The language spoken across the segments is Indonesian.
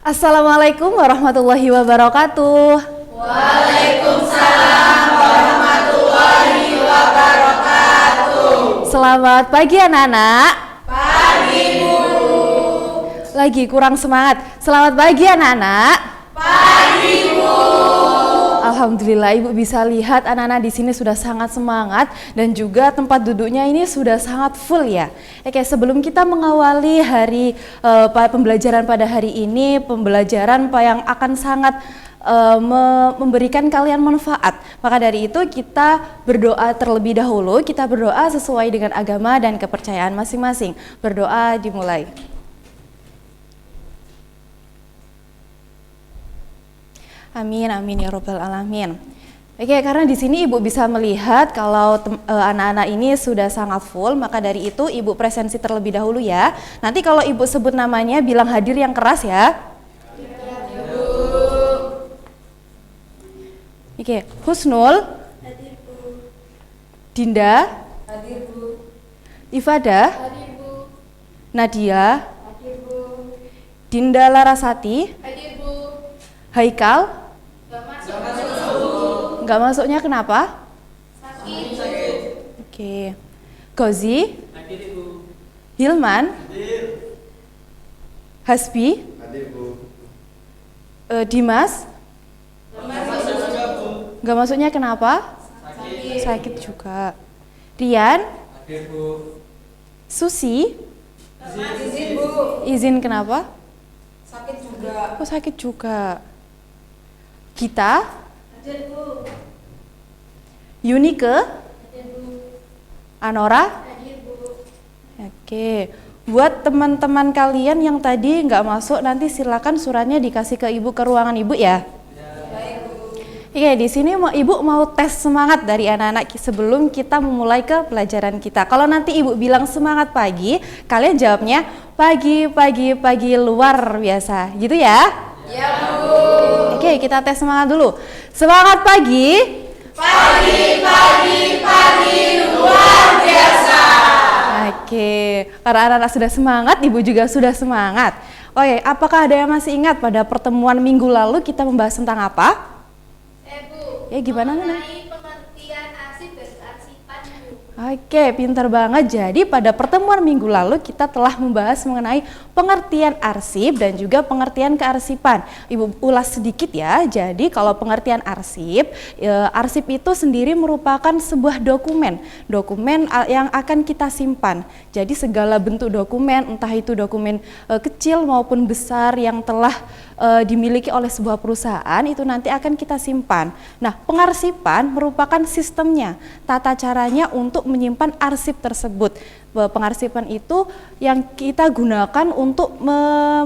Assalamualaikum warahmatullahi wabarakatuh. Waalaikumsalam warahmatullahi wabarakatuh. Selamat pagi anak-anak. Pagi Bu. Lagi kurang semangat. Selamat pagi anak-anak. Pagi Bu. Alhamdulillah Ibu bisa lihat anak-anak di sini sudah sangat semangat dan juga tempat duduknya ini sudah sangat full ya. Oke, sebelum kita mengawali hari pembelajaran pada hari ini, pembelajaran yang akan sangat memberikan kalian manfaat. Maka dari itu kita berdoa terlebih dahulu, kita berdoa sesuai dengan agama dan kepercayaan masing-masing. Berdoa dimulai. Amin, amin ya robbal alamin. Oke, karena di sini Ibu bisa melihat kalau anak-anak ini sudah sangat full, maka dari itu Ibu presensi terlebih dahulu ya. Nanti kalau Ibu sebut namanya bilang hadir yang keras ya. Oke, Husnul, Hadir Bu. Dinda, Hadir Bu. Ifada, Hadir Bu. Nadia, Hadir Bu. Dinda Larasati, Hadir Bu. Haikal. Nggak masuknya kenapa? Sakit. Oke. Gozi, Hadir Ibu. Hilman, Hadir. Hasbi, Hadir Bu. Dimas. Masuk juga Bu. Nggak masuknya kenapa? Sakit. Sakit juga. Rian, Hadir Bu. Susi, Izin Bu. izin kenapa? Sakit juga. Oh sakit juga. Gita, Hadir Bu. Yunike, Hadir Bu. Anora. Hadir Bu. Oke, buat teman-teman kalian yang tadi nggak masuk, nanti silakan suratnya dikasih ke Ibu ke ruangan Ibu ya. Baik Bu. Oke, di sini Ibu mau tes semangat dari anak-anak sebelum kita memulai ke pelajaran kita. Kalau nanti Ibu bilang semangat pagi, kalian jawabnya pagi, pagi, pagi luar biasa, gitu ya? Ya Bu. Oke, kita tes semangat dulu. Semangat pagi. Pagi, pagi, pagi luar biasa. Oke, karena anak-anak sudah semangat, Ibu juga sudah semangat. Oke, apakah ada yang masih ingat pada pertemuan minggu lalu kita membahas tentang apa? Bu. Ya, gimana, Nana? Mengenai pengertian arsip dan kearsipan Bu. Oke, pintar banget. Jadi pada pertemuan minggu lalu kita telah membahas mengenai pengertian arsip dan juga pengertian kearsipan. Ibu ulas sedikit ya. Jadi kalau pengertian arsip, arsip itu sendiri merupakan sebuah dokumen yang akan kita simpan. Jadi segala bentuk dokumen, entah itu dokumen kecil maupun besar yang telah dimiliki oleh sebuah perusahaan, itu nanti akan kita simpan. Nah, pengarsipan merupakan sistemnya, tata caranya untuk menyimpan arsip tersebut. Pengarsipan itu yang kita gunakan untuk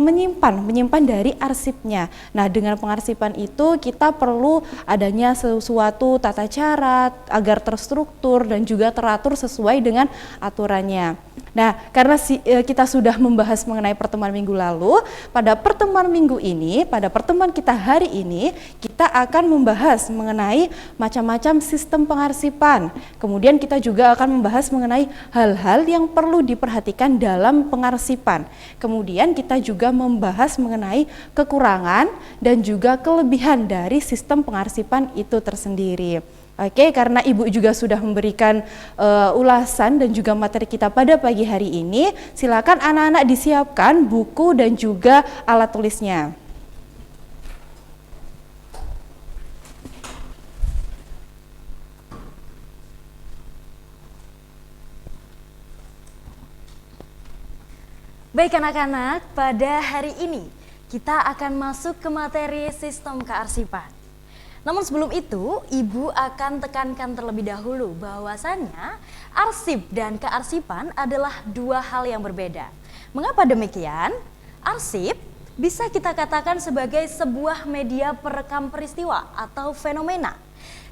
menyimpan dari arsipnya. Nah, dengan pengarsipan itu kita perlu adanya sesuatu tata cara agar terstruktur dan juga teratur sesuai dengan aturannya. Nah, karena kita sudah membahas mengenai pertemuan minggu lalu, pada pertemuan minggu ini, pada pertemuan kita hari ini, kita akan membahas mengenai macam-macam sistem pengarsipan. Kemudian kita juga akan membahas mengenai hal-hal yang perlu diperhatikan dalam pengarsipan. Kemudian kita juga membahas mengenai kekurangan dan juga kelebihan dari sistem pengarsipan itu tersendiri. Oke, karena Ibu juga sudah memberikan ulasan dan juga materi kita pada pagi hari ini, silakan anak-anak disiapkan buku dan juga alat tulisnya. Baik anak-anak, pada hari ini kita akan masuk ke materi sistem kearsipan. Namun sebelum itu, Ibu akan tekankan terlebih dahulu bahwasannya arsip dan kearsipan adalah dua hal yang berbeda. Mengapa demikian? Arsip bisa kita katakan sebagai sebuah media perekam peristiwa atau fenomena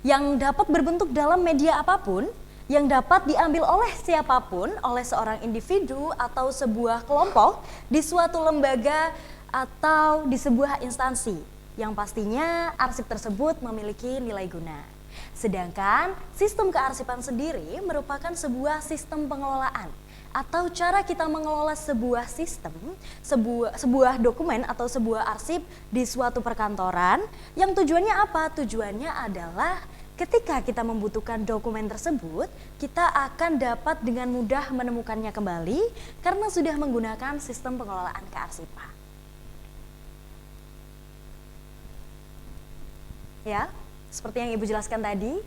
yang dapat berbentuk dalam media apapun, yang dapat diambil oleh siapapun, oleh seorang individu atau sebuah kelompok di suatu lembaga atau di sebuah instansi, yang pastinya arsip tersebut memiliki nilai guna. Sedangkan sistem kearsipan sendiri merupakan sebuah sistem pengelolaan atau cara kita mengelola sebuah sistem, sebuah dokumen atau sebuah arsip di suatu perkantoran yang tujuannya apa? Tujuannya adalah ketika kita membutuhkan dokumen tersebut, kita akan dapat dengan mudah menemukannya kembali karena sudah menggunakan sistem pengelolaan kearsipan. Ya, seperti yang Ibu jelaskan tadi.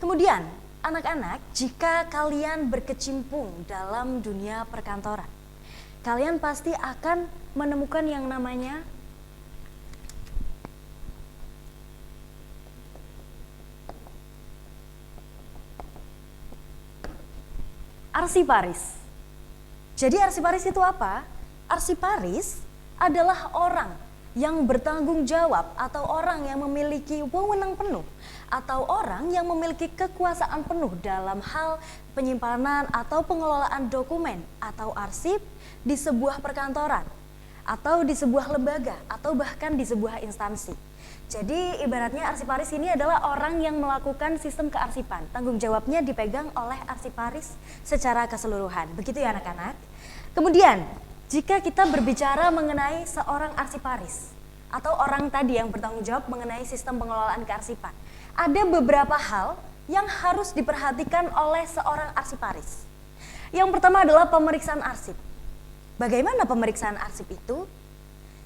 Kemudian, anak-anak, jika kalian berkecimpung dalam dunia perkantoran, kalian pasti akan menemukan yang namanya arsiparis. Jadi arsiparis itu apa? Arsiparis adalah orang yang bertanggung jawab atau orang yang memiliki wewenang penuh atau orang yang memiliki kekuasaan penuh dalam hal penyimpanan atau pengelolaan dokumen atau arsip di sebuah perkantoran atau di sebuah lembaga atau bahkan di sebuah instansi. Jadi ibaratnya arsiparis ini adalah orang yang melakukan sistem kearsipan. Tanggung jawabnya dipegang oleh arsiparis secara keseluruhan. Begitu ya anak-anak. Kemudian jika kita berbicara mengenai seorang arsiparis atau orang tadi yang bertanggung jawab mengenai sistem pengelolaan kearsipan, ada beberapa hal yang harus diperhatikan oleh seorang arsiparis. Yang pertama adalah pemeriksaan arsip. Bagaimana pemeriksaan arsip itu?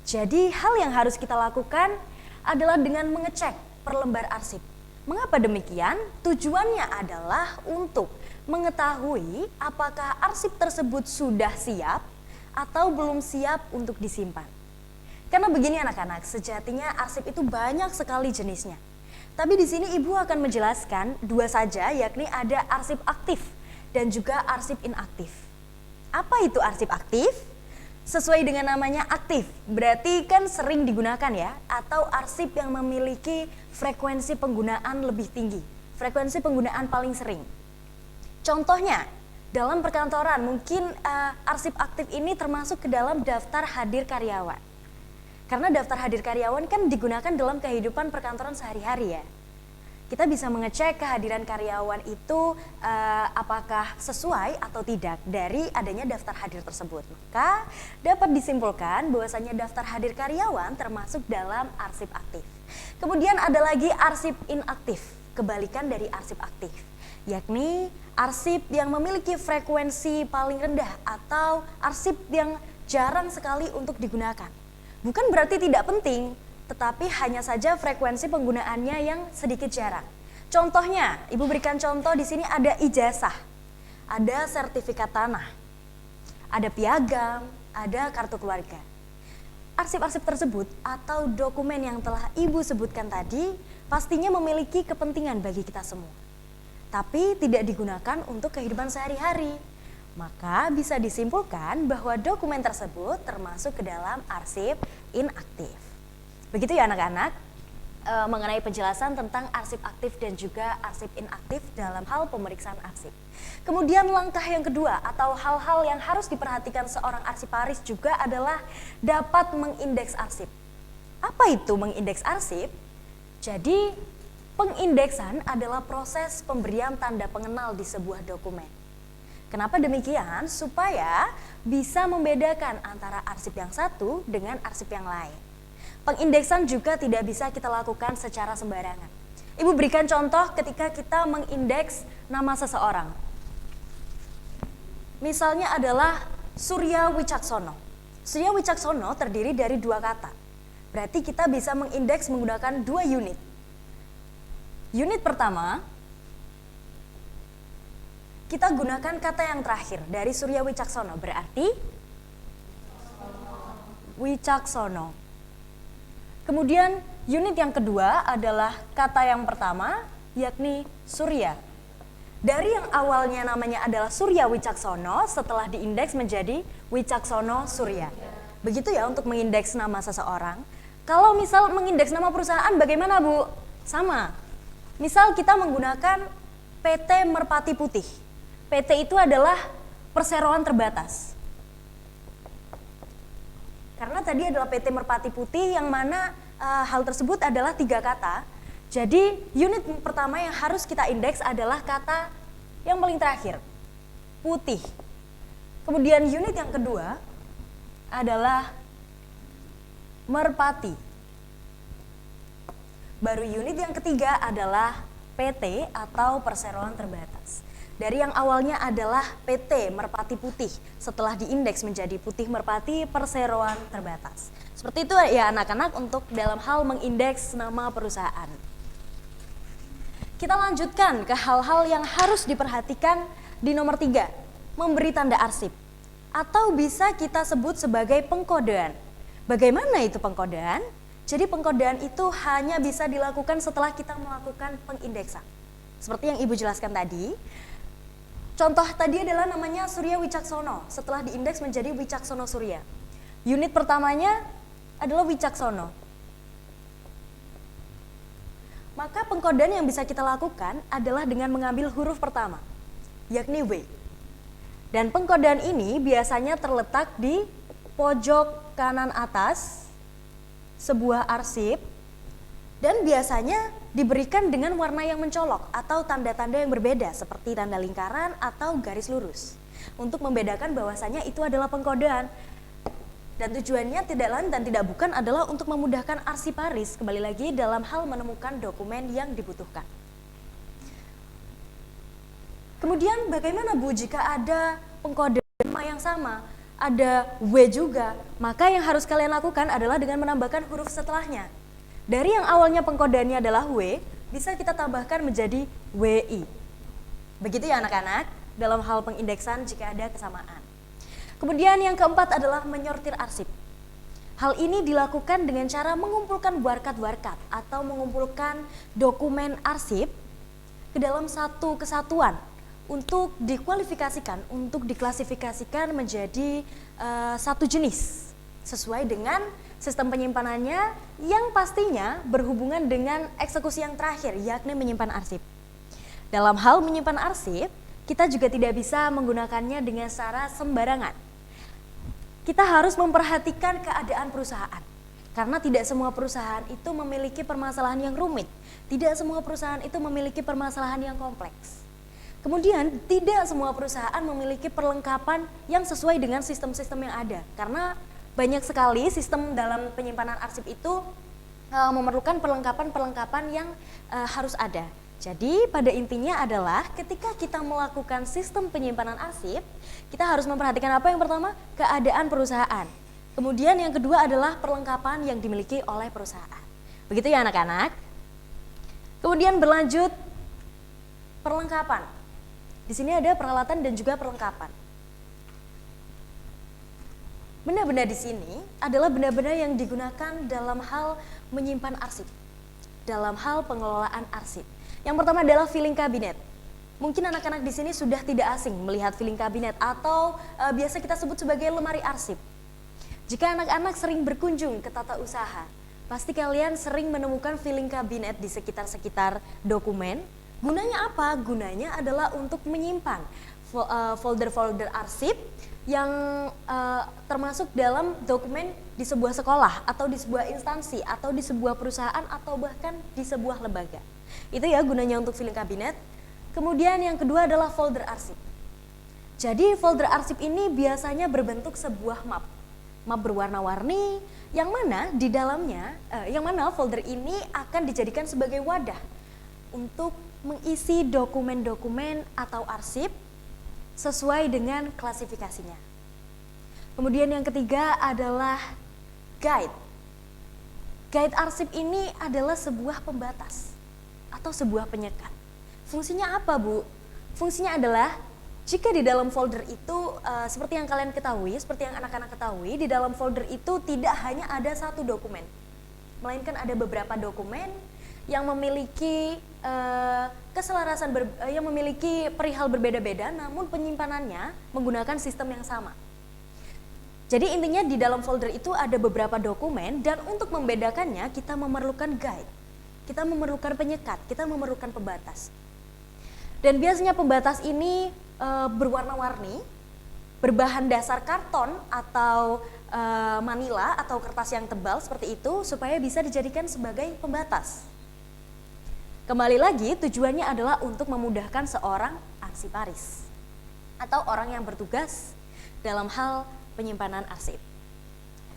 Jadi hal yang harus kita lakukan adalah dengan mengecek per lembar arsip. Mengapa demikian? Tujuannya adalah untuk mengetahui apakah arsip tersebut sudah siap atau belum siap untuk disimpan. Karena begini anak-anak, sejatinya arsip itu banyak sekali jenisnya. Tapi di sini Ibu akan menjelaskan dua saja, yakni ada arsip aktif dan juga arsip inaktif. Apa itu arsip aktif? Sesuai dengan namanya aktif, berarti kan sering digunakan ya, atau arsip yang memiliki frekuensi penggunaan lebih tinggi, frekuensi penggunaan paling sering. Contohnya, dalam perkantoran mungkin arsip aktif ini termasuk ke dalam daftar hadir karyawan. Karena daftar hadir karyawan kan digunakan dalam kehidupan perkantoran sehari-hari ya. Kita bisa mengecek kehadiran karyawan itu apakah sesuai atau tidak dari adanya daftar hadir tersebut. Maka dapat disimpulkan bahwasanya daftar hadir karyawan termasuk dalam arsip aktif. Kemudian ada lagi arsip inaktif, kebalikan dari arsip aktif, yakni arsip yang memiliki frekuensi paling rendah atau arsip yang jarang sekali untuk digunakan. Bukan berarti tidak penting, tetapi hanya saja frekuensi penggunaannya yang sedikit jarang. Contohnya, Ibu berikan contoh di sini ada ijazah, ada sertifikat tanah, ada piagam, ada kartu keluarga. Arsip-arsip tersebut atau dokumen yang telah Ibu sebutkan tadi pastinya memiliki kepentingan bagi kita semua. Tapi tidak digunakan untuk kehidupan sehari-hari. Maka bisa disimpulkan bahwa dokumen tersebut termasuk ke dalam arsip inaktif. Begitu ya anak-anak, mengenai penjelasan tentang arsip aktif dan juga arsip inaktif dalam hal pemeriksaan arsip. Kemudian langkah yang kedua atau hal-hal yang harus diperhatikan seorang arsiparis juga adalah dapat mengindeks arsip. Apa itu mengindeks arsip? Jadi pengindeksan adalah proses pemberian tanda pengenal di sebuah dokumen. Kenapa demikian? Supaya bisa membedakan antara arsip yang satu dengan arsip yang lain. Pengindeksan juga tidak bisa kita lakukan secara sembarangan. Ibu berikan contoh ketika kita mengindeks nama seseorang. Misalnya adalah Surya Wicaksono. Surya Wicaksono terdiri dari dua kata. Berarti kita bisa mengindeks menggunakan dua unit. Unit pertama, kita gunakan kata yang terakhir dari Surya Wicaksono, berarti Wicaksono. Kemudian unit yang kedua adalah kata yang pertama, yakni Surya. Dari yang awalnya namanya adalah Surya Wicaksono, setelah diindeks menjadi Wicaksono Surya. Begitu ya untuk mengindeks nama seseorang. Kalau misal mengindeks nama perusahaan bagaimana Bu? Sama. Misal kita menggunakan PT Merpati Putih. PT itu adalah perseroan terbatas. Karena tadi adalah PT Merpati Putih yang mana hal tersebut adalah tiga kata. Jadi unit pertama yang harus kita indeks adalah kata yang paling terakhir. putih. Kemudian unit yang kedua adalah merpati. Baru unit yang ketiga adalah PT atau perseroan terbatas. Dari yang awalnya adalah PT merpati putih, setelah diindeks menjadi putih merpati perseroan terbatas. Seperti itu ya anak-anak untuk dalam hal mengindeks nama perusahaan. Kita lanjutkan ke hal-hal yang harus diperhatikan di nomor 3, memberi tanda arsip. Atau bisa kita sebut sebagai pengkodean. Bagaimana itu pengkodean? Jadi pengkodean itu hanya bisa dilakukan setelah kita melakukan pengindeksan. Seperti yang Ibu jelaskan tadi. Contoh tadi adalah namanya Surya Wicaksono, setelah diindeks menjadi Wicaksono Surya. Unit pertamanya adalah Wicaksono. Maka pengkodean yang bisa kita lakukan adalah dengan mengambil huruf pertama, yakni W. Dan pengkodean ini biasanya terletak di pojok kanan atas sebuah arsip dan biasanya diberikan dengan warna yang mencolok atau tanda-tanda yang berbeda seperti tanda lingkaran atau garis lurus untuk membedakan bahwasanya itu adalah pengkodean. Dan tujuannya tidak lain dan tidak bukan adalah untuk memudahkan arsiparis kembali lagi dalam hal menemukan dokumen yang dibutuhkan. Kemudian bagaimana Bu jika ada pengkodean yang sama, ada W juga, maka yang harus kalian lakukan adalah dengan menambahkan huruf setelahnya. Dari yang awalnya pengkodeannya adalah W, bisa kita tambahkan menjadi WI. Begitu ya anak-anak, dalam hal pengindeksan jika ada kesamaan. Kemudian yang keempat adalah menyortir arsip. Hal ini dilakukan dengan cara mengumpulkan warkat-warkat atau mengumpulkan dokumen arsip ke dalam satu kesatuan untuk dikualifikasikan, untuk diklasifikasikan menjadi satu jenis sesuai dengan sistem penyimpanannya yang pastinya berhubungan dengan eksekusi yang terakhir, yakni menyimpan arsip. Dalam hal menyimpan arsip, kita juga tidak bisa menggunakannya dengan cara sembarangan. Kita harus memperhatikan keadaan perusahaan, karena tidak semua perusahaan itu memiliki permasalahan yang rumit, tidak semua perusahaan itu memiliki permasalahan yang kompleks. Kemudian tidak semua perusahaan memiliki perlengkapan yang sesuai dengan sistem-sistem yang ada, karena banyak sekali sistem dalam penyimpanan arsip itu memerlukan perlengkapan-perlengkapan yang harus ada. Jadi pada intinya adalah ketika kita melakukan sistem penyimpanan arsip, kita harus memperhatikan apa yang pertama? Keadaan perusahaan. Kemudian yang kedua adalah perlengkapan yang dimiliki oleh perusahaan. Begitu ya anak-anak. Kemudian berlanjut perlengkapan. Di sini ada peralatan dan juga perlengkapan. Benda-benda di sini adalah benda-benda yang digunakan dalam hal menyimpan arsip, dalam hal pengelolaan arsip. Yang pertama adalah filing kabinet. Mungkin anak-anak di sini sudah tidak asing melihat filing kabinet atau biasa kita sebut sebagai lemari arsip. Jika anak-anak sering berkunjung ke tata usaha, pasti kalian sering menemukan filing kabinet di sekitar-sekitar dokumen. Gunanya apa? Gunanya adalah untuk menyimpan folder-folder arsip yang termasuk dalam dokumen di sebuah sekolah atau di sebuah instansi atau di sebuah perusahaan atau bahkan di sebuah lembaga. Itu ya gunanya untuk filing kabinet. Kemudian yang kedua adalah folder arsip. Jadi folder arsip ini biasanya berbentuk sebuah map berwarna-warni yang mana di dalamnya, yang mana folder ini akan dijadikan sebagai wadah untuk mengisi dokumen-dokumen atau arsip sesuai dengan klasifikasinya. Kemudian yang ketiga adalah guide. Guide arsip ini adalah sebuah pembatas atau sebuah penyekat. Fungsinya apa, Bu? Fungsinya adalah jika di dalam folder itu seperti yang kalian ketahui, seperti yang anak-anak ketahui, di dalam folder itu tidak hanya ada satu dokumen, melainkan ada beberapa dokumen yang memiliki keselarasan, yang memiliki perihal berbeda-beda, namun penyimpanannya menggunakan sistem yang sama. Jadi intinya di dalam folder itu ada beberapa dokumen dan untuk membedakannya kita memerlukan guide, kita memerlukan penyekat, kita memerlukan pembatas. Dan biasanya pembatas ini berwarna-warni, berbahan dasar karton atau manila atau kertas yang tebal seperti itu supaya bisa dijadikan sebagai pembatas. Kembali lagi tujuannya adalah untuk memudahkan seorang arsiparis. atau orang yang bertugas dalam hal penyimpanan arsip.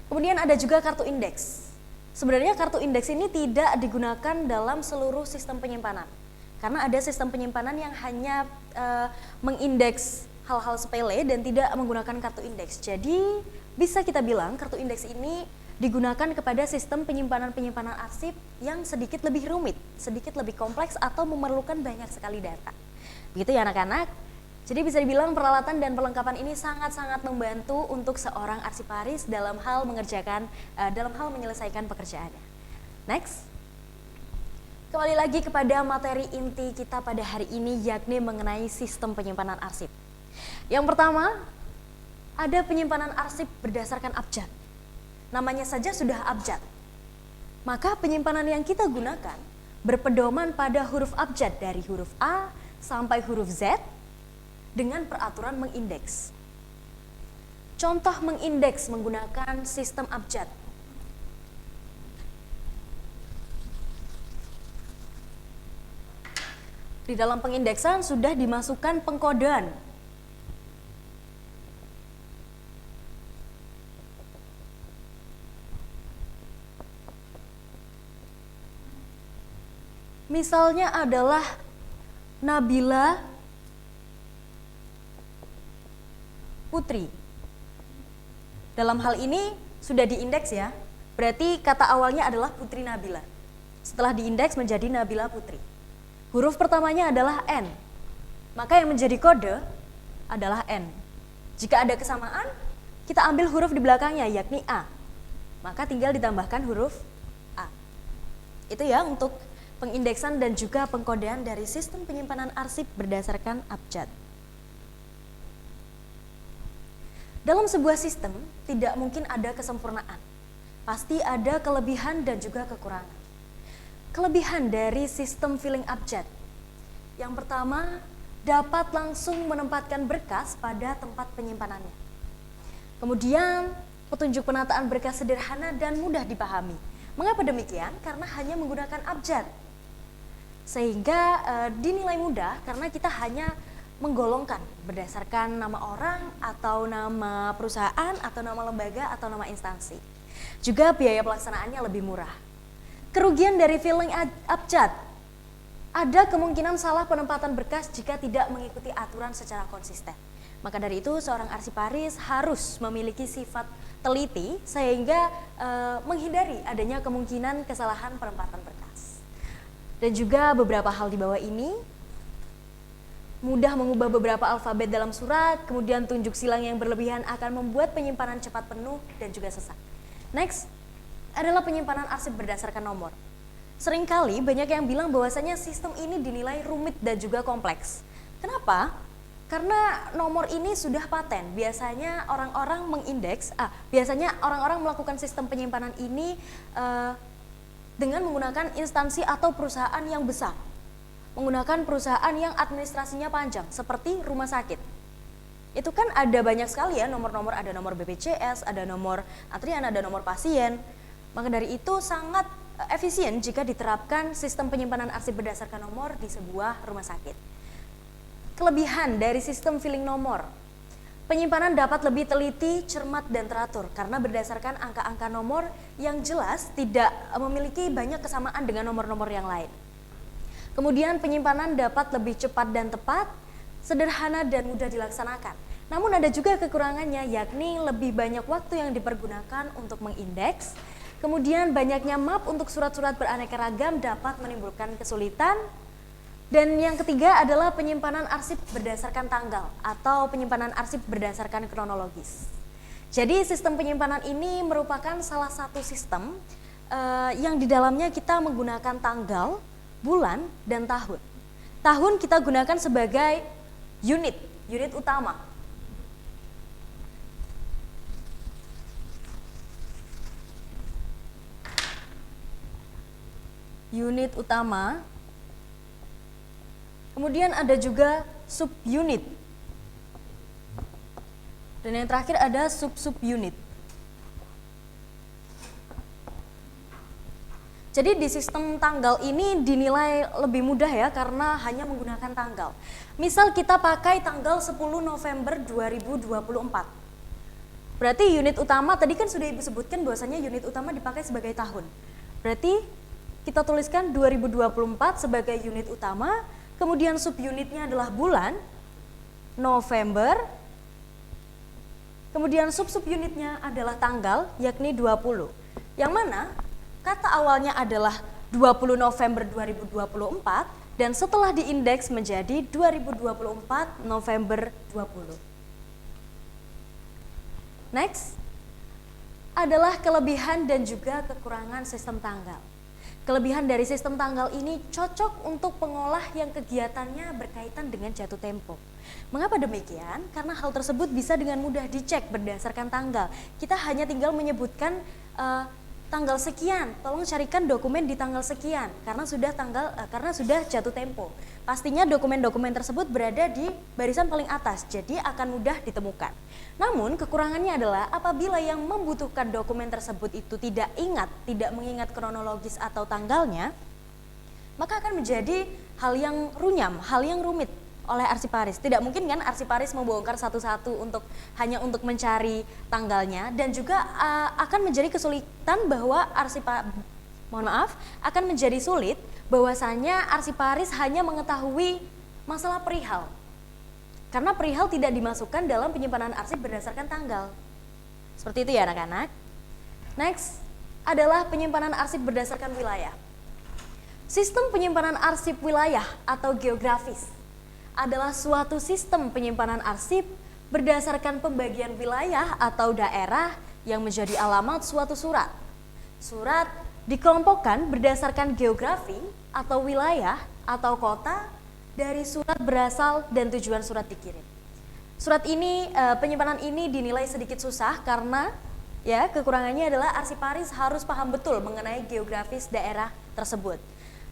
Kemudian ada juga kartu indeks. Sebenarnya kartu indeks ini tidak digunakan dalam seluruh sistem penyimpanan. Karena ada sistem penyimpanan yang hanya mengindeks hal-hal sepele dan tidak menggunakan kartu indeks. Jadi bisa kita bilang kartu indeks ini digunakan kepada sistem penyimpanan arsip yang sedikit lebih rumit, sedikit lebih kompleks atau memerlukan banyak sekali data. Begitu ya anak-anak. Jadi bisa dibilang peralatan dan perlengkapan ini sangat-sangat membantu untuk seorang arsiparis dalam hal menyelesaikan pekerjaannya. Next. Kembali lagi kepada materi inti kita pada hari ini, yakni mengenai sistem penyimpanan arsip. Yang pertama, ada penyimpanan arsip berdasarkan abjad. Namanya saja sudah abjad. Maka penyimpanan yang kita gunakan berpedoman pada huruf abjad dari huruf A sampai huruf Z dengan peraturan mengindeks. Contoh mengindeks menggunakan sistem abjad. Di dalam pengindeksan sudah dimasukkan pengkodean. Misalnya adalah Nabila Putri. Dalam hal ini sudah diindeks ya, berarti kata awalnya adalah Putri Nabila. Setelah diindeks menjadi Nabila Putri. Huruf pertamanya adalah N, maka yang menjadi kode adalah N. Jika ada kesamaan, kita ambil huruf di belakangnya yakni A, maka tinggal ditambahkan huruf A. Itu ya untuk pengindeksan dan juga pengkodean dari sistem penyimpanan arsip berdasarkan abjad. Dalam sebuah sistem tidak mungkin ada kesempurnaan. Pasti ada kelebihan dan juga kekurangan. Kelebihan dari sistem filing abjad. Yang pertama, dapat langsung menempatkan berkas pada tempat penyimpanannya. Kemudian, petunjuk penataan berkas sederhana dan mudah dipahami. Mengapa demikian? Karena hanya menggunakan abjad. Sehingga dinilai mudah karena kita hanya menggolongkan berdasarkan nama orang atau nama perusahaan atau nama lembaga atau nama instansi. Juga biaya pelaksanaannya lebih murah. Kerugian dari filing abjad. Ada kemungkinan salah penempatan berkas jika tidak mengikuti aturan secara konsisten. Maka dari itu seorang arsiparis harus memiliki sifat teliti sehingga menghindari adanya kemungkinan kesalahan penempatan berkas. Dan juga beberapa hal di bawah ini, mudah mengubah beberapa alfabet dalam surat, kemudian tunjuk silang yang berlebihan akan membuat penyimpanan cepat penuh dan juga sesak. Next adalah penyimpanan arsip berdasarkan nomor. Seringkali banyak yang bilang bahwasanya sistem ini dinilai rumit dan juga kompleks. Kenapa? Karena nomor ini sudah paten. Biasanya orang-orang melakukan sistem penyimpanan ini dengan menggunakan instansi atau perusahaan yang besar. Menggunakan perusahaan yang administrasinya panjang, seperti rumah sakit. Itu kan ada banyak sekali ya nomor-nomor, ada nomor BPJS, ada nomor antrian, ada nomor pasien. Maka dari itu sangat efisien jika diterapkan sistem penyimpanan arsip berdasarkan nomor di sebuah rumah sakit. Kelebihan dari sistem filing nomor. Penyimpanan dapat lebih teliti, cermat, dan teratur karena berdasarkan angka-angka nomor yang jelas tidak memiliki banyak kesamaan dengan nomor-nomor yang lain. Kemudian penyimpanan dapat lebih cepat dan tepat, sederhana dan mudah dilaksanakan. Namun ada juga kekurangannya, yakni lebih banyak waktu yang dipergunakan untuk mengindeks. Kemudian banyaknya map untuk surat-surat beraneka ragam dapat menimbulkan kesulitan. Dan yang ketiga adalah penyimpanan arsip berdasarkan tanggal atau penyimpanan arsip berdasarkan kronologis. Jadi sistem penyimpanan ini merupakan salah satu sistem yang di dalamnya kita menggunakan tanggal, bulan, dan tahun. Tahun kita gunakan sebagai unit utama. Unit utama. Kemudian ada juga subunit. Dan yang terakhir ada sub-subunit. Jadi di sistem tanggal ini dinilai lebih mudah ya karena hanya menggunakan tanggal. Misal kita pakai tanggal 10 November 2024. Berarti unit utama tadi kan sudah Ibu sebutkan bahwasanya unit utama dipakai sebagai tahun. Berarti kita tuliskan 2024 sebagai unit utama, kemudian subunitnya adalah bulan November. Kemudian subunitnya adalah tanggal yakni 20. Yang mana kata awalnya adalah 20 November 2024 dan setelah diindeks menjadi 2024 November 20. Next adalah kelebihan dan juga kekurangan sistem tanggal. Kelebihan dari sistem tanggal ini cocok untuk pengolah yang kegiatannya berkaitan dengan jatuh tempo. Mengapa demikian? Karena hal tersebut bisa dengan mudah dicek berdasarkan tanggal. Kita hanya tinggal menyebutkan tanggal sekian, tolong carikan dokumen di tanggal sekian karena sudah jatuh tempo. Pastinya dokumen-dokumen tersebut berada di barisan paling atas, jadi akan mudah ditemukan. Namun kekurangannya adalah apabila yang membutuhkan dokumen tersebut itu tidak mengingat kronologis atau tanggalnya, maka akan menjadi hal yang runyam, hal yang rumit oleh arsiparis. Tidak mungkin kan arsiparis membongkar satu-satu hanya untuk mencari tanggalnya, dan juga akan menjadi kesulitan bahwa akan menjadi sulit bahwasanya arsiparis hanya mengetahui masalah perihal. Karena perihal tidak dimasukkan dalam penyimpanan arsip berdasarkan tanggal. Seperti itu ya anak-anak. Next adalah penyimpanan arsip berdasarkan wilayah. Sistem penyimpanan arsip wilayah atau geografis adalah suatu sistem penyimpanan arsip berdasarkan pembagian wilayah atau daerah yang menjadi alamat suatu surat. Surat dikelompokkan berdasarkan geografi atau wilayah atau kota dari surat berasal dan tujuan surat dikirim. Surat ini, penyimpanan ini dinilai sedikit susah karena ya kekurangannya adalah arsiparis harus paham betul mengenai geografis daerah tersebut.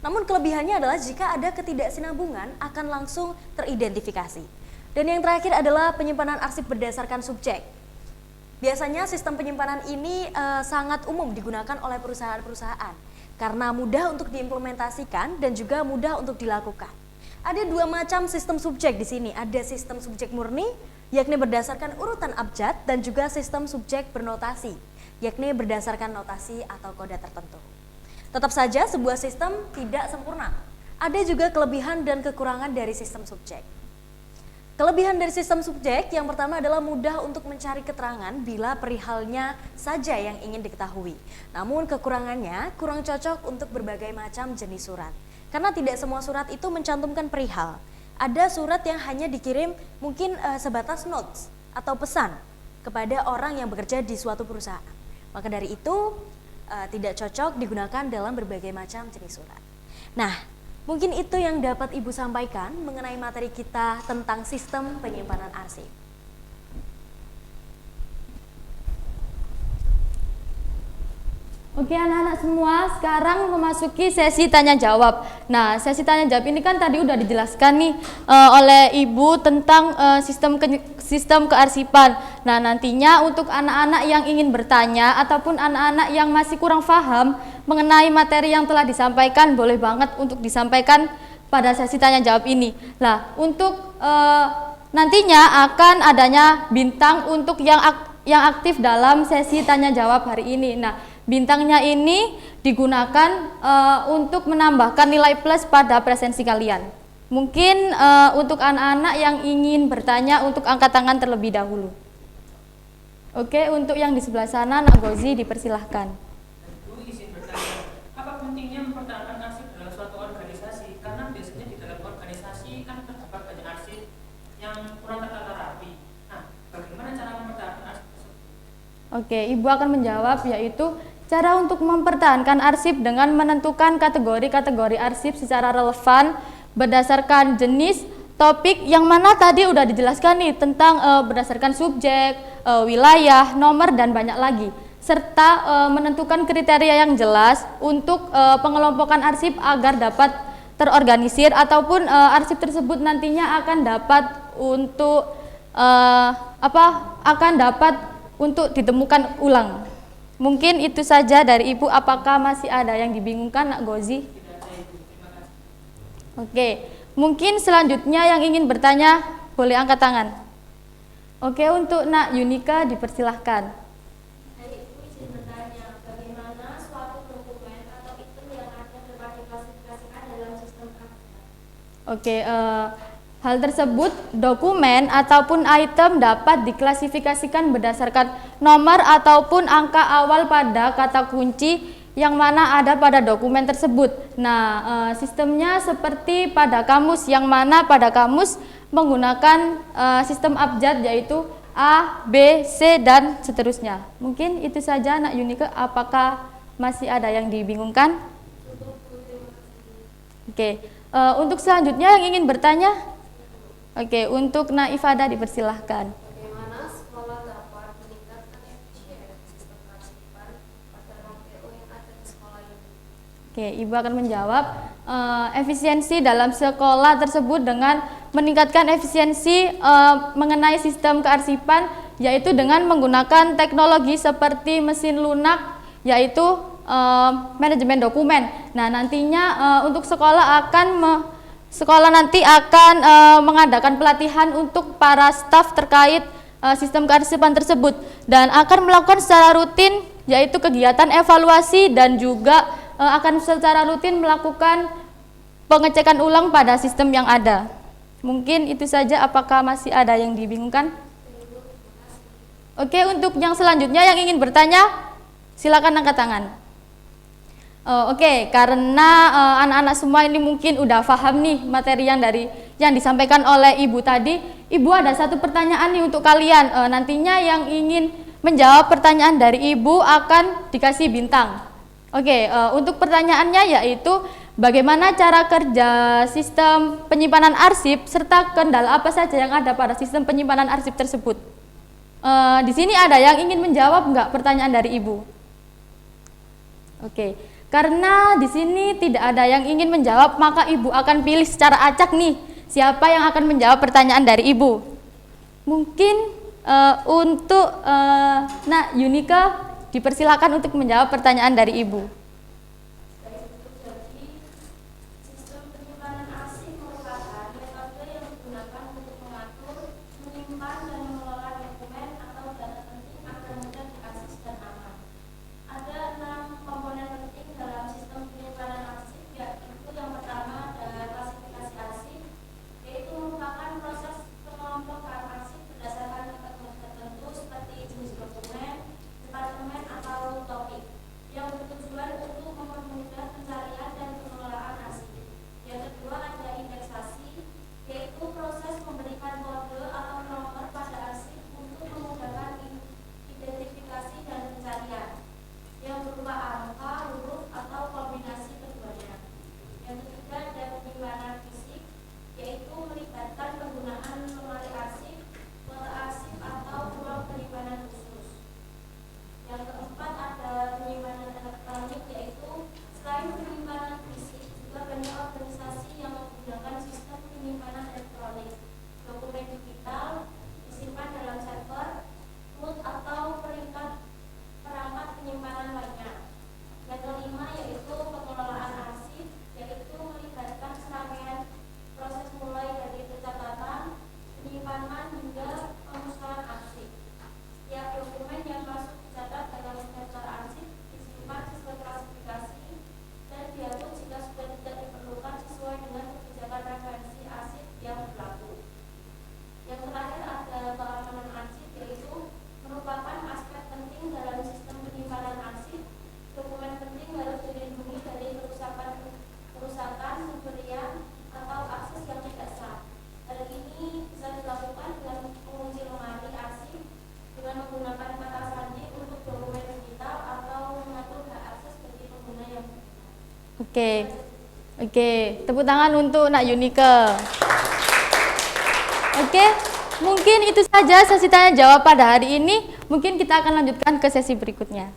Namun kelebihannya adalah jika ada ketidaksinambungan akan langsung teridentifikasi. Dan yang terakhir adalah penyimpanan arsip berdasarkan subjek. Biasanya sistem penyimpanan ini sangat umum digunakan oleh perusahaan-perusahaan karena mudah untuk diimplementasikan dan juga mudah untuk dilakukan. Ada dua macam sistem subjek di sini. Ada sistem subjek murni, yakni berdasarkan urutan abjad, dan juga sistem subjek bernotasi, yakni berdasarkan notasi atau kode tertentu. Tetap saja sebuah sistem tidak sempurna. Ada juga kelebihan dan kekurangan dari sistem subjek. Kelebihan dari sistem subjek yang pertama adalah mudah untuk mencari keterangan bila perihalnya saja yang ingin diketahui. Namun kekurangannya kurang cocok untuk berbagai macam jenis surat. Karena tidak semua surat itu mencantumkan perihal. Ada surat yang hanya dikirim mungkin sebatas notes atau pesan kepada orang yang bekerja di suatu perusahaan. Maka dari itu tidak cocok digunakan dalam berbagai macam jenis surat. Nah, mungkin itu yang dapat Ibu sampaikan mengenai materi kita tentang sistem penyimpanan arsip. Oke anak-anak semua, sekarang memasuki sesi tanya jawab. Nah, sesi tanya jawab ini kan tadi udah dijelaskan nih oleh Ibu tentang sistem kearsipan. Nah, nantinya untuk anak-anak yang ingin bertanya ataupun anak-anak yang masih kurang paham mengenai materi yang telah disampaikan, boleh banget untuk disampaikan pada sesi tanya jawab ini. Nah, untuk nantinya akan adanya bintang untuk yang aktif dalam sesi tanya jawab hari ini. Nah, bintangnya ini digunakan untuk menambahkan nilai plus pada presensi kalian. Mungkin untuk anak-anak yang ingin bertanya untuk angkat tangan terlebih dahulu. Oke, untuk yang di sebelah sana, Nak Gozi dipersilahkan. Ibu izin bertanya, apa pentingnya mempertahankan arsip dalam suatu organisasi? Karena biasanya di dalam organisasi kan terdapat banyak arsip yang kurang tertata rapi. Nah, bagaimana cara mempertahankan arsip tersebut? Oke, Ibu akan menjawab, yaitu cara untuk mempertahankan arsip dengan menentukan kategori-kategori arsip secara relevan berdasarkan jenis topik yang mana tadi udah dijelaskan nih tentang berdasarkan subjek, wilayah, nomor, dan banyak lagi. Serta menentukan kriteria yang jelas untuk pengelompokan arsip agar dapat terorganisir ataupun arsip tersebut nantinya akan dapat untuk untuk ditemukan ulang. Mungkin itu saja dari Ibu. Apakah masih ada yang dibingungkan, Nak Gozi? Tidak ada Ibu, terima kasih. Oke, mungkin selanjutnya yang ingin bertanya boleh angkat tangan. Oke, untuk Nak Yunika dipersilahkan. Dari Ibu izin bertanya, bagaimana suatu dokumen atau item yang ada dapat diklasifikasikan dalam sistem ARSIP? Oke, hal tersebut dokumen ataupun item dapat diklasifikasikan berdasarkan nomor ataupun angka awal pada kata kunci yang mana ada pada dokumen tersebut. Nah, sistemnya seperti pada kamus, yang mana pada kamus menggunakan sistem abjad, yaitu A, B, C, dan seterusnya. Mungkin itu saja, Nak Yunika. Apakah masih ada yang dibingungkan? Oke, untuk selanjutnya yang ingin bertanya? Oke, untuk Nak Ifada dipersilahkan. Bagaimana sekolah dapat meningkatkan efisien sistem kearsipan pada PO yang ada di sekolah ini? Oke, Ibu akan menjawab efisiensi dalam sekolah tersebut dengan meningkatkan efisiensi mengenai sistem kearsipan, yaitu dengan menggunakan teknologi seperti mesin lunak, yaitu manajemen dokumen. Nah, nantinya untuk sekolah nanti akan mengadakan pelatihan untuk para staf terkait sistem kearsipan tersebut dan akan melakukan secara rutin, yaitu kegiatan evaluasi dan juga akan secara rutin melakukan pengecekan ulang pada sistem yang ada. Mungkin itu saja. Apakah masih ada yang dibingungkan? Oke, untuk yang selanjutnya yang ingin bertanya, silakan angkat tangan. Oke, karena anak-anak semua ini mungkin udah paham nih materi yang disampaikan oleh Ibu tadi. Ibu ada satu pertanyaan nih untuk kalian. Nantinya yang ingin menjawab pertanyaan dari Ibu akan dikasih bintang. Oke, untuk pertanyaannya yaitu bagaimana cara kerja sistem penyimpanan arsip serta kendala apa saja yang ada pada sistem penyimpanan arsip tersebut. Di sini ada yang ingin menjawab nggak pertanyaan dari Ibu? Oke, karena di sini tidak ada yang ingin menjawab, maka Ibu akan pilih secara acak nih siapa yang akan menjawab pertanyaan dari Ibu. Mungkin untuk Nak Yunika dipersilakan untuk menjawab pertanyaan dari Ibu. Jadi, sistem penyimpanan arsip merupakan metode yang digunakan untuk mengatur, menyimpan, dan mengelola dokumen atau data penting agar mudah diakses dan aman. Ada 6 komponen penting dalam sistem penyimpanan arsip, yaitu yang pertama adalah klasifikasi arsip, yaitu merupakan proses pengelompokan arsip berdasarkan kategori tertentu seperti jenis dokumen, departemen, atau topik, yang bertujuan untuk mempermudah pencarian dan pengelolaan arsip. Yang kedua ada indeksasi, yaitu proses memberikan kode atau nomor pada arsip untuk memudahkan identifikasi dan pencarian, yang berupa angka, huruf, atau kombinasi keduanya. Yang ketiga ada penyimpanan fisik, yaitu melibatkan penggunaan lemari arsip, foto arsip, atau ruang penyimpanan khusus. Yang keempat ada penyimpanan elektronik, yaitu selain penyimpanan fisik juga banyak organisasi yang menggunakan sistem penyimpanan elektronik. Dokumen digital disimpan dalam server, cloud, atau perangkat penyimpanan lainnya. Yang kelima yaitu pengelolaan arsip, yaitu melibatkan serangkaian proses mulai dari pencatatan, penyimpanan hingga pemusnahan arsip. Setiap dokumen yang masuk dicatat dalam daftar arsip, disimpan sesuai klasifikasi, dan diatur jika sudah tidak diperlukan sesuai dengan kebijakan referensi arsip yang berlaku. Yang terakhir ada keamanan arsip, yaitu merupakan aspek penting dalam sistem penyimpanan arsip. Dokumen penting harus dilindungi dari kerusakan, pencurian, atau akses yang tidak sah. Hal ini bisa dilakukan dengan mengunci lemari arsip dengan menggunakan kata sandi untuk dokumen digital atau mengatur hak akses bagi pengguna yang Oke, tepuk tangan untuk Nak Yunika. Oke, mungkin itu saja sesi tanya jawab pada hari ini. Mungkin kita akan lanjutkan ke sesi berikutnya.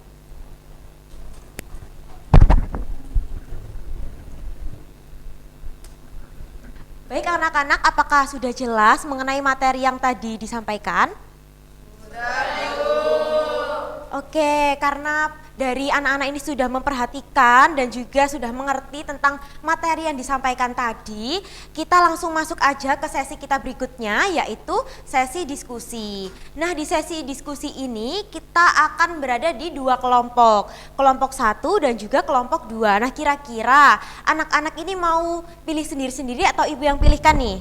Baik anak-anak, apakah sudah jelas mengenai materi yang tadi disampaikan? Sudah, Bu. Oke, karena dari anak-anak ini sudah memperhatikan dan juga sudah mengerti tentang materi yang disampaikan tadi, kita langsung masuk aja ke sesi kita berikutnya, yaitu sesi diskusi. Nah, di sesi diskusi ini kita akan berada di dua kelompok, kelompok 1 dan juga kelompok 2. Nah, kira-kira anak-anak ini mau pilih sendiri-sendiri atau ibu yang pilihkan nih?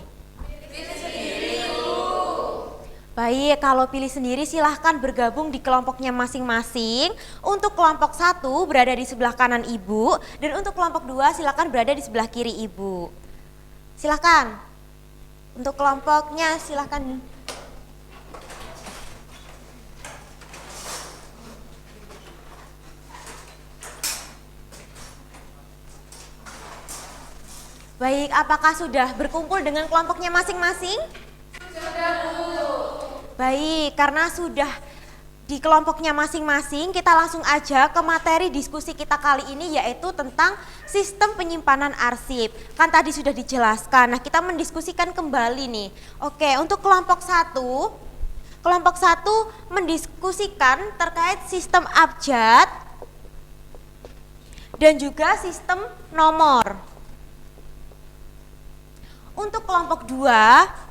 Baik, kalau pilih sendiri silahkan bergabung di kelompoknya masing-masing. Untuk kelompok 1 berada di sebelah kanan ibu, dan untuk kelompok 2 silahkan berada di sebelah kiri ibu. Silahkan, untuk kelompoknya silahkan. Baik, apakah sudah berkumpul dengan kelompoknya masing-masing? Baik, karena sudah di kelompoknya masing-masing, kita langsung aja ke materi diskusi kita kali ini, yaitu tentang sistem penyimpanan arsip. Kan tadi sudah dijelaskan, nah kita mendiskusikan kembali nih. Oke, untuk kelompok 1 mendiskusikan terkait sistem abjad dan juga sistem nomor. Untuk kelompok 2,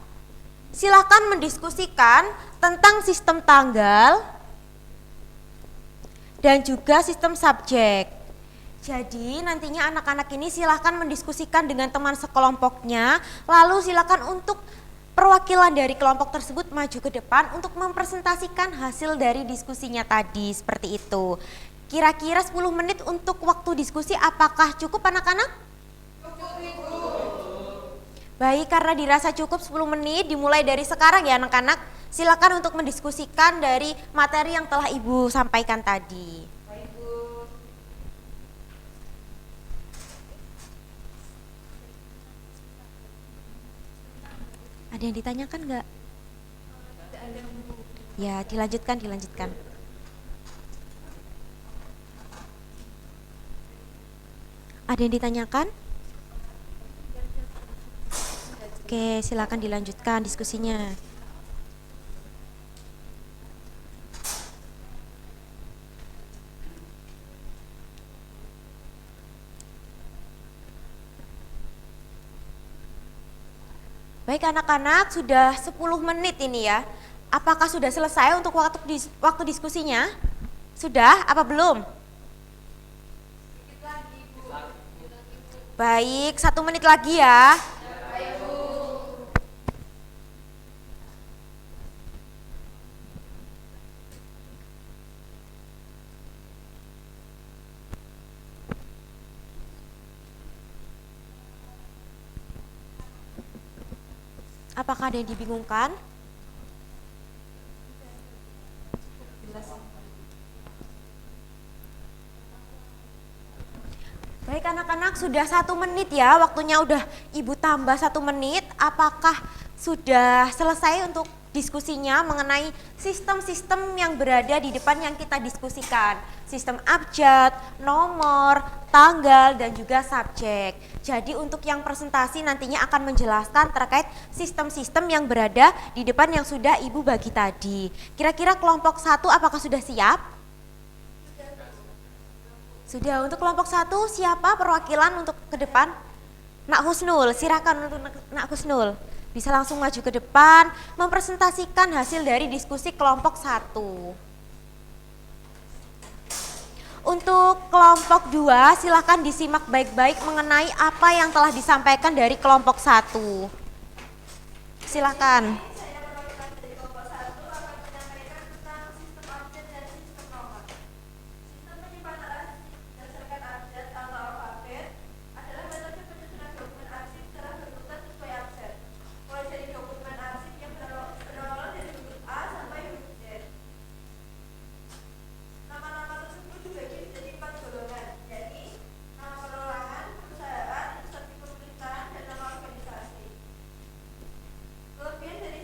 silakan mendiskusikan tentang sistem tanggal dan juga sistem subjek. Jadi nantinya anak-anak ini silakan mendiskusikan dengan teman sekelompoknya, lalu silakan untuk perwakilan dari kelompok tersebut maju ke depan untuk mempresentasikan hasil dari diskusinya tadi, seperti itu. Kira-kira 10 menit untuk waktu diskusi, apakah cukup anak-anak? Baik, karena dirasa cukup 10 menit dimulai dari sekarang ya anak-anak. Silakan untuk mendiskusikan dari materi yang telah Ibu sampaikan tadi. Baik, Bu. Ada yang ditanyakan enggak? Ya, dilanjutkan. Ada yang ditanyakan? Oke, silakan dilanjutkan diskusinya. Baik anak-anak, sudah 10 menit ini ya. Apakah sudah selesai untuk waktu diskusinya? Sudah, apa belum? Baik, 1 menit lagi ya. Apakah ada yang dibingungkan? Baik anak-anak, sudah 1 menit ya, waktunya udah Ibu tambah 1 menit. Apakah sudah selesai untuk diskusinya mengenai sistem-sistem yang berada di depan yang kita diskusikan? Sistem abjad, nomor, tanggal, dan juga subjek. Jadi untuk yang presentasi nantinya akan menjelaskan terkait sistem-sistem yang berada di depan yang sudah Ibu bagi tadi. Kira-kira kelompok 1 apakah sudah siap? Sudah. Untuk kelompok 1 siapa perwakilan untuk ke depan? Nak Husnul, silakan untuk Nak Husnul. Bisa langsung maju ke depan mempresentasikan hasil dari diskusi kelompok 1. Untuk kelompok 2 silakan disimak baik-baik mengenai apa yang telah disampaikan dari kelompok 1. Silakan. Kelebihan dari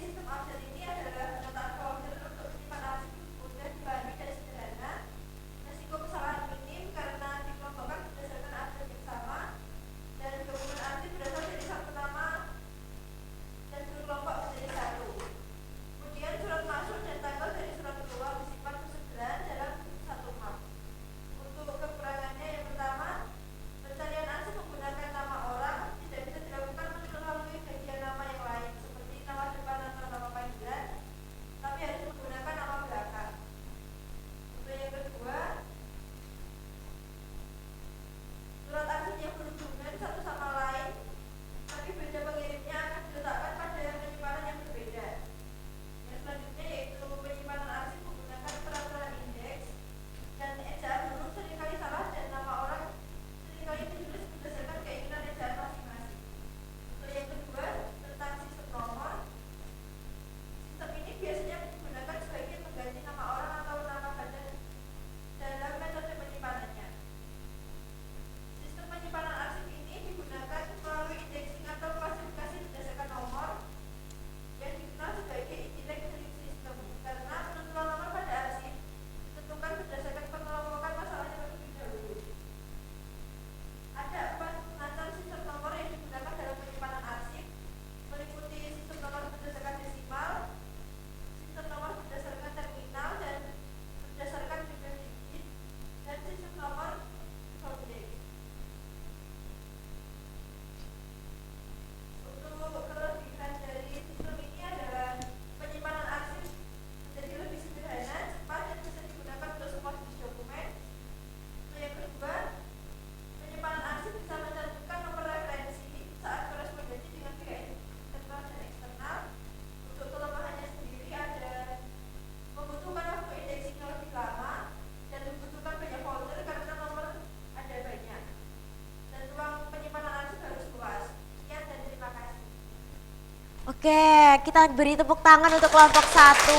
Oke, kita beri tepuk tangan untuk kelompok 1.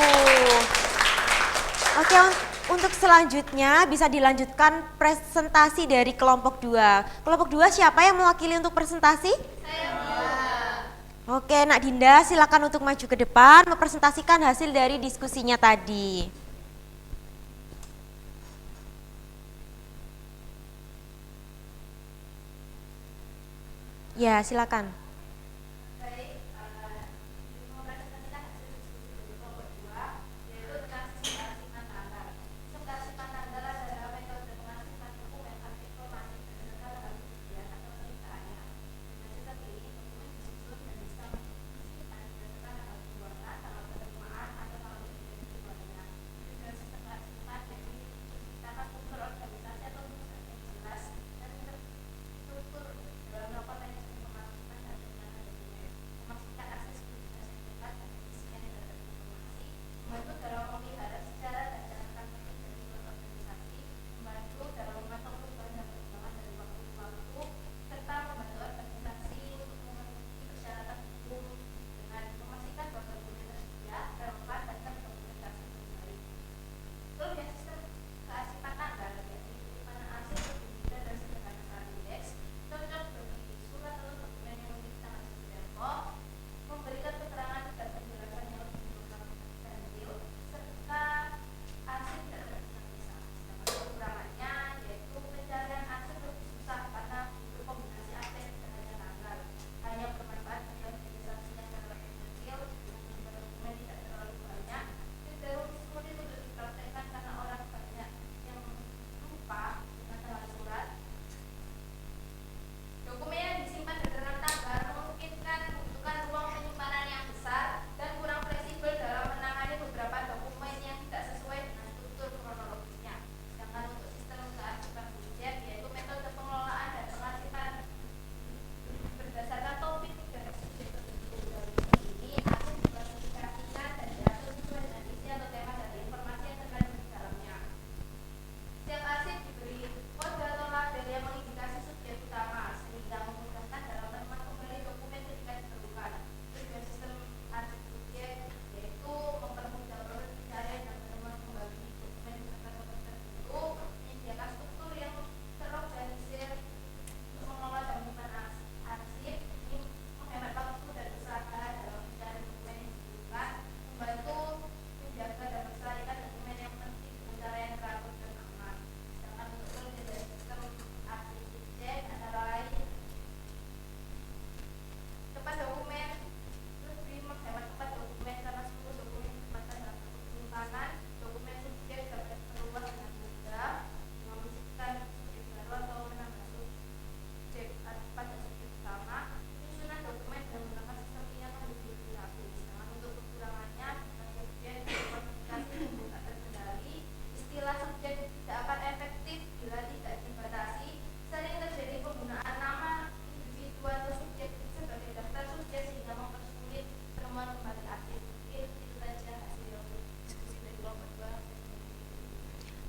Oke, untuk selanjutnya bisa dilanjutkan presentasi dari kelompok 2. Kelompok 2 siapa yang mewakili untuk presentasi? Oke, Nak Dinda silakan untuk maju ke depan mempresentasikan hasil dari diskusinya tadi. Ya, silakan.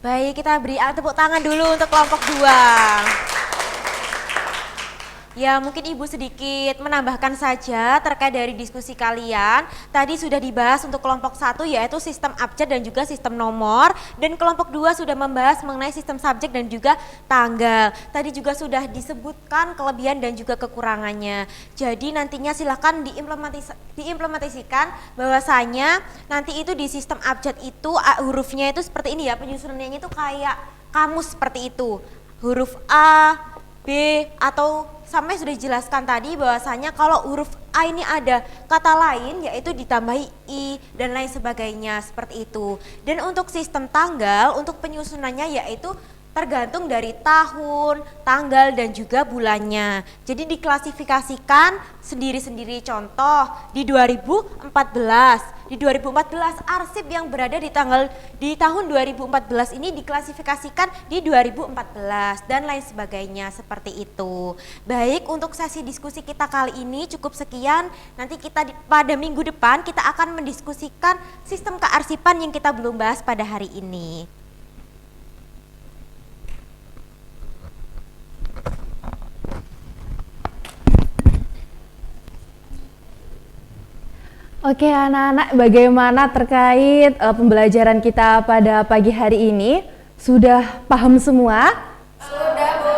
Baik, kita beri tepuk tangan dulu untuk kelompok 2. Ya, mungkin Ibu sedikit menambahkan saja terkait dari diskusi kalian. Tadi sudah dibahas untuk kelompok 1 yaitu sistem abjad dan juga sistem nomor. Dan kelompok 2 sudah membahas mengenai sistem subjek dan juga tanggal. Tadi juga sudah disebutkan kelebihan dan juga kekurangannya. Jadi nantinya silakan diimplementasikan bahwasanya nanti itu di sistem abjad itu hurufnya itu seperti ini ya, penyusunannya itu kayak kamus seperti itu. Huruf A, B, atau sampai sudah dijelaskan tadi bahwasanya kalau huruf A ini ada kata lain yaitu ditambahi I dan lain sebagainya seperti itu. Dan untuk sistem tanggal untuk penyusunannya yaitu tergantung dari tahun, tanggal dan juga bulannya. Jadi diklasifikasikan sendiri-sendiri. Contoh di 2014 arsip yang berada di tahun 2014 ini diklasifikasikan di 2014 dan lain sebagainya seperti itu. Baik, untuk sesi diskusi kita kali ini cukup sekian. Nanti kita pada minggu depan kita akan mendiskusikan sistem kearsipan yang kita belum bahas pada hari ini. Oke anak-anak, bagaimana terkait pembelajaran kita pada pagi hari ini? Sudah paham semua? Sudah, Bu.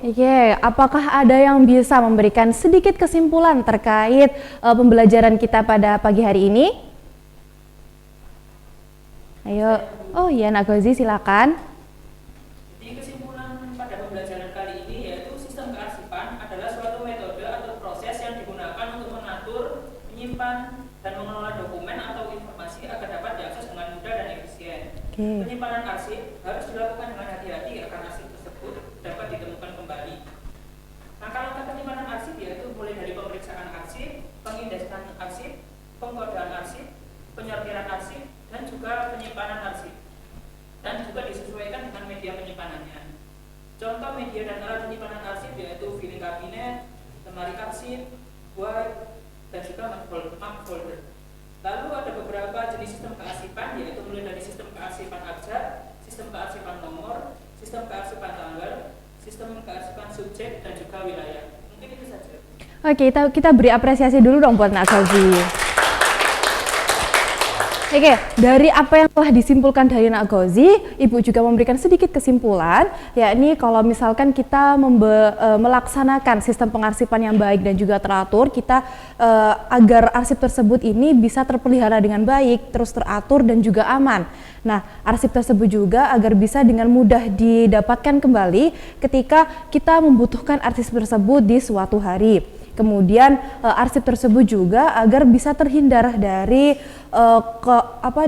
Oke, apakah ada yang bisa memberikan sedikit kesimpulan terkait pembelajaran kita pada pagi hari ini? Ayo, oh iya Nak Gozi silakan. Jadi kesimpulan pada pembelajaran kali ini yaitu sistem kearsipan adalah suatu metode atau proses yang digunakan untuk mengatur, menyimpan, dan mengelola dokumen atau informasi agar dapat diakses dengan mudah dan efisien. Penyimpanan arsip harus dilakukan dengan hati-hati agar arsip tersebut dapat ditemukan kembali. Langkah-langkah penyimpanan arsip yaitu mulai dari pemeriksaan arsip, pengindeksan arsip, pengkodaan arsip, penyortiran arsip, dan juga penyimpanan arsip, dan juga disesuaikan dengan media penyimpanannya. Contoh media dan alat penyimpanan arsip yaitu filing kabinet, lemari arsip, wide, dan juga map folder. Lalu ada beberapa jenis sistem kearsipan yaitu mulai dari sistem kearsipan abjad, sistem kearsipan nomor, sistem kearsipan tanggal, sistem kearsipan subjek, dan juga wilayah. Mungkin itu saja. Oke, kita beri apresiasi dulu dong buat Nak Gozi. Oke, dari apa yang telah disimpulkan dari Nak Gozi, Ibu juga memberikan sedikit kesimpulan, yakni kalau misalkan kita melaksanakan sistem pengarsipan yang baik dan juga teratur, kita agar arsip tersebut ini bisa terpelihara dengan baik, terus teratur dan juga aman. Nah, arsip tersebut juga agar bisa dengan mudah didapatkan kembali ketika kita membutuhkan arsip tersebut di suatu hari. Kemudian arsip tersebut juga agar bisa terhindar dari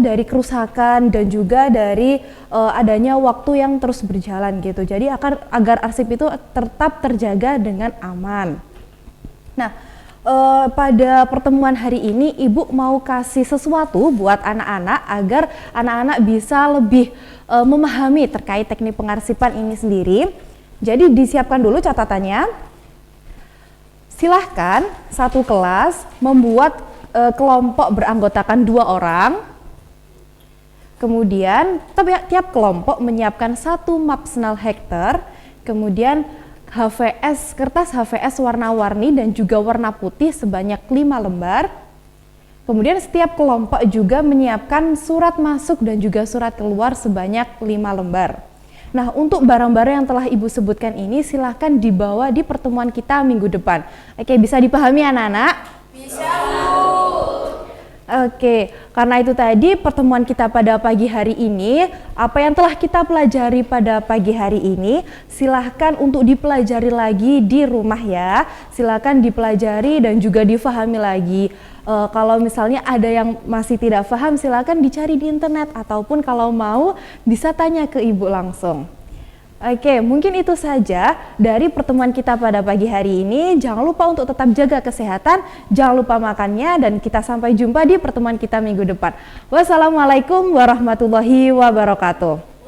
dari kerusakan dan juga dari adanya waktu yang terus berjalan gitu. Jadi agar arsip itu tetap terjaga dengan aman. Nah, pada pertemuan hari ini Ibu mau kasih sesuatu buat anak-anak agar anak-anak bisa lebih memahami terkait teknik pengarsipan ini sendiri. Jadi disiapkan dulu catatannya. Silahkan satu kelas membuat kelompok beranggotakan 2 orang. Kemudian tiap kelompok menyiapkan 1 map Snell Hector. Kemudian kertas HVS warna-warni dan juga warna putih sebanyak 5 lembar. Kemudian setiap kelompok juga menyiapkan surat masuk dan juga surat keluar sebanyak 5 lembar. Nah, untuk barang-barang yang telah Ibu sebutkan ini silahkan dibawa di pertemuan kita minggu depan. Oke, bisa dipahami anak-anak? Bisa, Bu. Oke, karena itu tadi pertemuan kita pada pagi hari ini, apa yang telah kita pelajari pada pagi hari ini, silahkan untuk dipelajari lagi di rumah ya. Silahkan dipelajari dan juga difahami lagi. Kalau misalnya ada yang masih tidak paham, silakan dicari di internet ataupun kalau mau bisa tanya ke Ibu langsung. Oke, mungkin itu saja dari pertemuan kita pada pagi hari ini. Jangan lupa untuk tetap jaga kesehatan, jangan lupa makannya, dan kita sampai jumpa di pertemuan kita minggu depan. Wassalamualaikum warahmatullahi wabarakatuh.